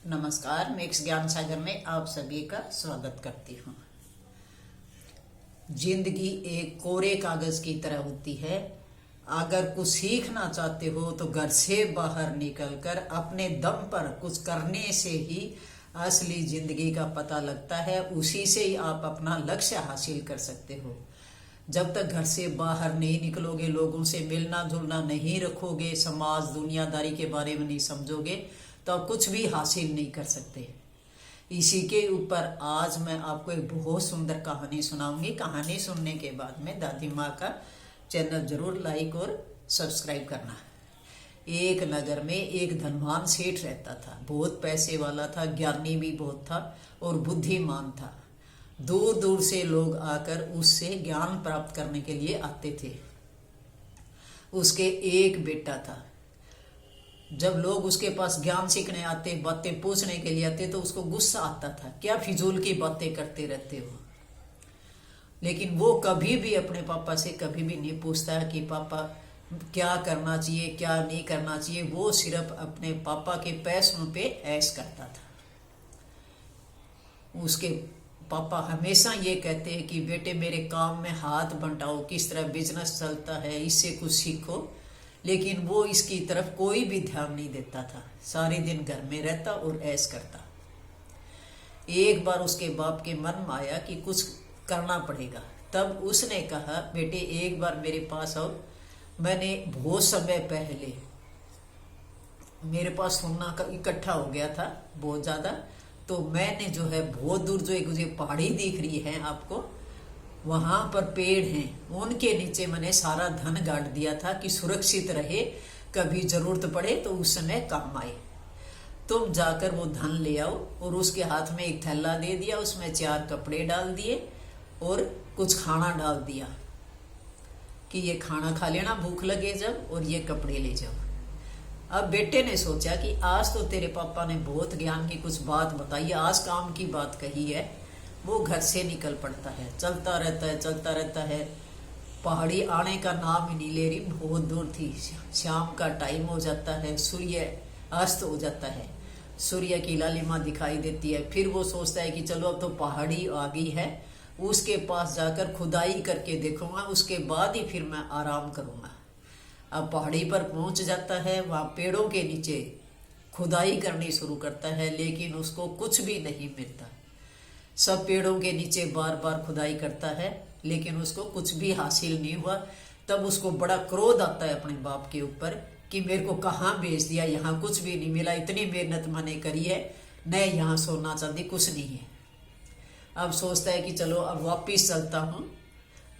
नमस्कार, मिक्स ज्ञान सागर में आप सभी का स्वागत करती हूँ। जिंदगी एक कोरे कागज की तरह होती है। अगर कुछ सीखना चाहते हो तो घर से बाहर निकलकर अपने दम पर कुछ करने से ही असली जिंदगी का पता लगता है। उसी से ही आप अपना लक्ष्य हासिल कर सकते हो। जब तक घर से बाहर नहीं निकलोगे, लोगों से मिलना जुलना नहीं रखोगे, समाज दुनियादारी के बारे में नहीं समझोगे, तो आप कुछ भी हासिल नहीं कर सकते। इसी के ऊपर आज मैं आपको एक बहुत सुंदर कहानी सुनाऊंगी। कहानी सुनने के बाद में दादी माँ का चैनल जरूर लाइक और सब्सक्राइब करना। एक नगर में एक धनवान सेठ रहता था। बहुत पैसे वाला था, ज्ञानी भी बहुत था और बुद्धिमान था। दूर दूर से लोग आकर उससे ज्ञान प्राप्त करने के लिए आते थे। उसके एक बेटा था। जब लोग उसके पास ज्ञान सीखने आते, बातें पूछने के लिए आते, तो उसको गुस्सा आता था, क्या फिजूल की बातें करते रहते हो। लेकिन वो कभी भी अपने पापा से कभी भी नहीं पूछता कि पापा क्या करना चाहिए क्या नहीं करना चाहिए। वो सिर्फ अपने पापा के पैसों पे ऐश करता था। उसके पापा हमेशा ये कहते हैं कि बेटे मेरे काम में हाथ बंटाओ, किस तरह बिजनेस चलता है, इससे कुछ सीखो। लेकिन वो इसकी तरफ कोई भी ध्यान नहीं देता था। सारे दिन घर में रहता और ऐश करता। एक बार उसके बाप के मन में आया कि कुछ करना पड़ेगा। तब उसने कहा, बेटे एक बार मेरे पास आओ। मैंने बहुत समय पहले, मेरे पास सोना का इकट्ठा हो गया था बहुत ज्यादा, तो मैंने जो है बहुत दूर जो एक मुझे पहाड़ी दिख रही है आपको, वहां पर पेड़ हैं, उनके नीचे मैंने सारा धन गाड़ दिया था कि सुरक्षित रहे, कभी जरूरत पड़े तो उस समय काम आए। तुम जाकर वो धन ले आओ। और उसके हाथ में एक थैला दे दिया, उसमें 4 कपड़े डाल दिए और कुछ खाना डाल दिया कि ये खाना खा लेना भूख लगे जब, और ये कपड़े ले जाओ। अब बेटे ने सोचा कि आज तो तेरे पापा ने बहुत ज्ञान की कुछ बात बताई है, आज काम की बात कही है। वो घर से निकल पड़ता है, चलता रहता है। पहाड़ी आने का नाम ही नहीं ले रही, बहुत दूर थी। शाम का टाइम हो जाता है, सूर्य अस्त हो जाता है, सूर्य की लालिमा दिखाई देती है। फिर वो सोचता है कि चलो अब तो पहाड़ी आ गई है, उसके पास जाकर खुदाई करके देखूंगा, उसके बाद ही फिर मैं आराम करूंगा। अब पहाड़ी पर पहुंच जाता है, वहां पेड़ों के नीचे खुदाई करनी शुरू करता है, लेकिन उसको कुछ भी नहीं मिलता। सब पेड़ों के नीचे बार बार खुदाई करता है, लेकिन उसको कुछ भी हासिल नहीं हुआ। तब उसको बड़ा क्रोध आता है अपने बाप के ऊपर कि मेरे को कहाँ भेज दिया, यहाँ कुछ भी नहीं मिला, इतनी मेहनत मैंने करी है, न यहाँ सोना चांदी कुछ नहीं है। अब सोचता है कि चलो अब वापिस चलता हूँ,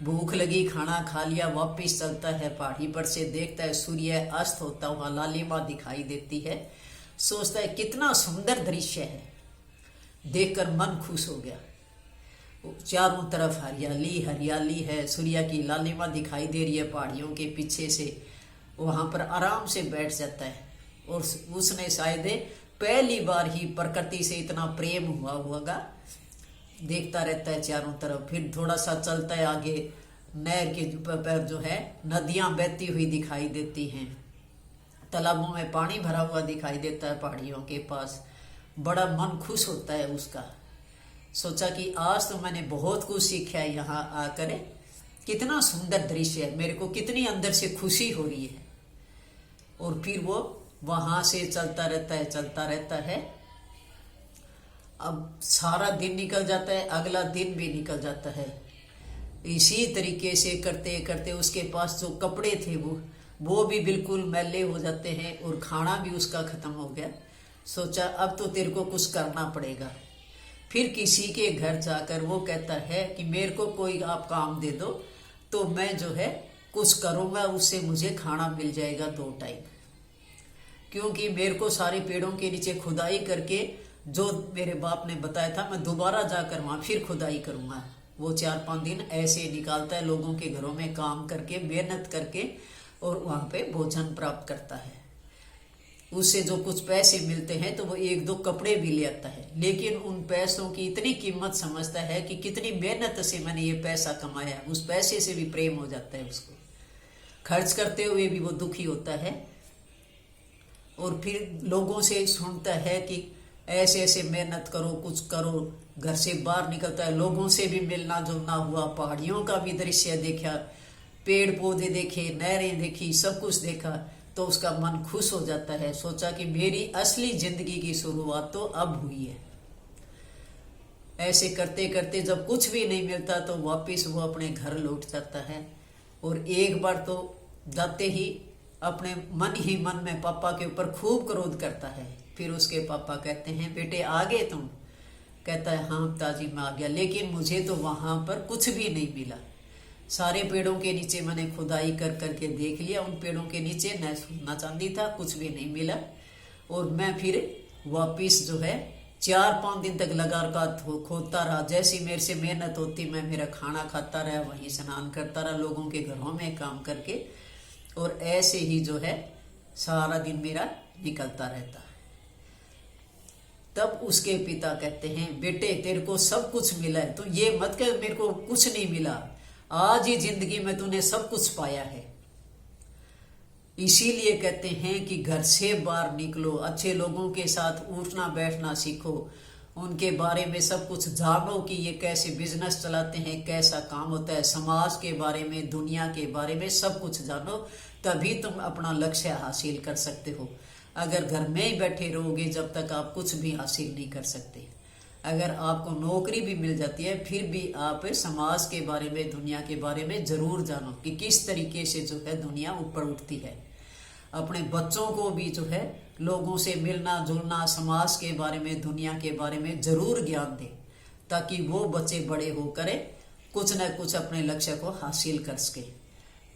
भूख लगी, खाना खा लिया, वापिस चलता है। पहाड़ी पर से देखता है सूर्य अस्त होता हुआ, लालिमा दिखाई देती है। सोचता है कितना सुंदर दृश्य है, देखकर मन खुश हो गया। चारों तरफ हरियाली हरियाली है, सूर्य की लालिमा दिखाई दे रही है पहाड़ियों के पीछे से। वहां पर आराम से बैठ जाता है और उसने शायद पहली बार ही प्रकृति से इतना प्रेम हुआ होगा। देखता रहता है चारों तरफ। फिर थोड़ा सा चलता है आगे, नहर के पर जो है नदियां बहती हुई दिखाई देती हैं, तालाबों में पानी भरा हुआ दिखाई देता है पहाड़ियों के पास। बड़ा मन खुश होता है उसका। सोचा कि आज तो मैंने बहुत कुछ सीखा है यहाँ आकर, कितना सुंदर दृश्य है, मेरे को कितनी अंदर से खुशी हो रही है। और फिर वो वहां से चलता रहता है। अब सारा दिन निकल जाता है, अगला दिन भी निकल जाता है। इसी तरीके से करते करते उसके पास जो कपड़े थे वो भी बिल्कुल मैले हो जाते हैं और खाना भी उसका खत्म हो गया। सोचा अब तो तेरे को कुछ करना पड़ेगा। फिर किसी के घर जाकर वो कहता है कि मेरे को कोई आप काम दे दो, तो मैं जो है कुछ करूंगा, उससे मुझे खाना मिल जाएगा 2 टाइम। क्योंकि मेरे को सारे पेड़ों के नीचे खुदाई करके जो मेरे बाप ने बताया था, मैं दोबारा जाकर वहां फिर खुदाई करूंगा। वो 4-5 दिन ऐसे निकालता है, लोगों के घरों में काम करके, मेहनत करके, और वहां पे भोजन प्राप्त करता है। उससे जो कुछ पैसे मिलते हैं तो वो 1-2 कपड़े भी ले आता है। लेकिन उन पैसों की इतनी कीमत समझता है कि कितनी मेहनत से मैंने ये पैसा कमाया, उस पैसे से भी प्रेम हो जाता है उसको। खर्च करते हुए भी वो दुखी होता है। और फिर लोगों से सुनता है कि ऐसे ऐसे मेहनत करो, कुछ करो, घर से बाहर निकलता है, लोगों से भी मिलना जुलना हुआ, पहाड़ियों का भी दृश्य देखा, पेड़ पौधे देखे, नहरें देखी, सब कुछ देखा, तो उसका मन खुश हो जाता है। सोचा कि मेरी असली जिंदगी की शुरुआत तो अब हुई है। ऐसे करते करते जब कुछ भी नहीं मिलता तो वापिस वो अपने घर लौट जाता है। और एक बार तो जाते ही अपने मन ही मन में पापा के ऊपर खूब क्रोध करता है। फिर उसके पापा कहते हैं, बेटे आ गए तुम? कहता है, हाँ पिताजी मैं आ गया, लेकिन मुझे तो वहां पर कुछ भी नहीं मिला। सारे पेड़ों के नीचे मैंने खुदाई कर करके देख लिया, उन पेड़ों के नीचे न सोना चांदी था, कुछ भी नहीं मिला। और मैं फिर वापिस जो है 4-5 दिन तक लगातार खोदता रहा। जैसी मेरे से मेहनत होती, मैं मेरा खाना खाता रहा, वहीं स्नान करता रहा, लोगों के घरों में काम करके, और ऐसे ही जो है सारा दिन मेरा निकलता रहता। तब उसके पिता कहते हैं, बेटे तेरे को सब कुछ मिला है, तो ये मत कह मेरे को कुछ नहीं मिला। आज ही जिंदगी में तूने सब कुछ पाया है। इसीलिए कहते हैं कि घर से बाहर निकलो, अच्छे लोगों के साथ उठना बैठना सीखो, उनके बारे में सब कुछ जानो कि ये कैसे बिजनेस चलाते हैं, कैसा काम होता है, समाज के बारे में, दुनिया के बारे में सब कुछ जानो, तभी तुम अपना लक्ष्य हासिल कर सकते हो। अगर घर में ही बैठे रहोगे जब तक आप कुछ भी हासिल नहीं कर सकते। अगर आपको नौकरी भी मिल जाती है फिर भी आप समाज के बारे में, दुनिया के बारे में जरूर जानो कि किस तरीके से जो है दुनिया ऊपर उठती है। अपने बच्चों को भी जो है लोगों से मिलना जुलना, समाज के बारे में, दुनिया के बारे में जरूर ज्ञान दें, ताकि वो बच्चे बड़े होकर कुछ न कुछ अपने लक्ष्य को हासिल कर सके।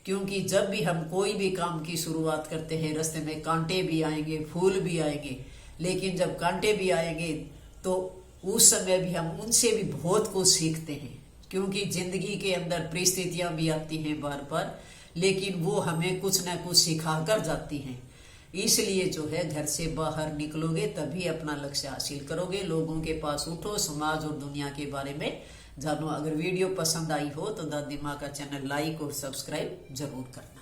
क्योंकि जब भी हम कोई भी काम की शुरुआत करते हैं, रास्ते में कांटे भी आएंगे, फूल भी आएंगे, लेकिन जब कांटे भी आएंगे तो उस समय भी हम उनसे भी बहुत कुछ सीखते हैं। क्योंकि जिंदगी के अंदर परिस्थितियां भी आती हैं बार बार, लेकिन वो हमें कुछ न कुछ सिखा कर जाती हैं। इसलिए जो है घर से बाहर निकलोगे तभी अपना लक्ष्य हासिल करोगे। लोगों के पास उठो, समाज और दुनिया के बारे में जानो। अगर वीडियो पसंद आई हो तो दादी माँ का चैनल लाइक और सब्सक्राइब जरूर करना।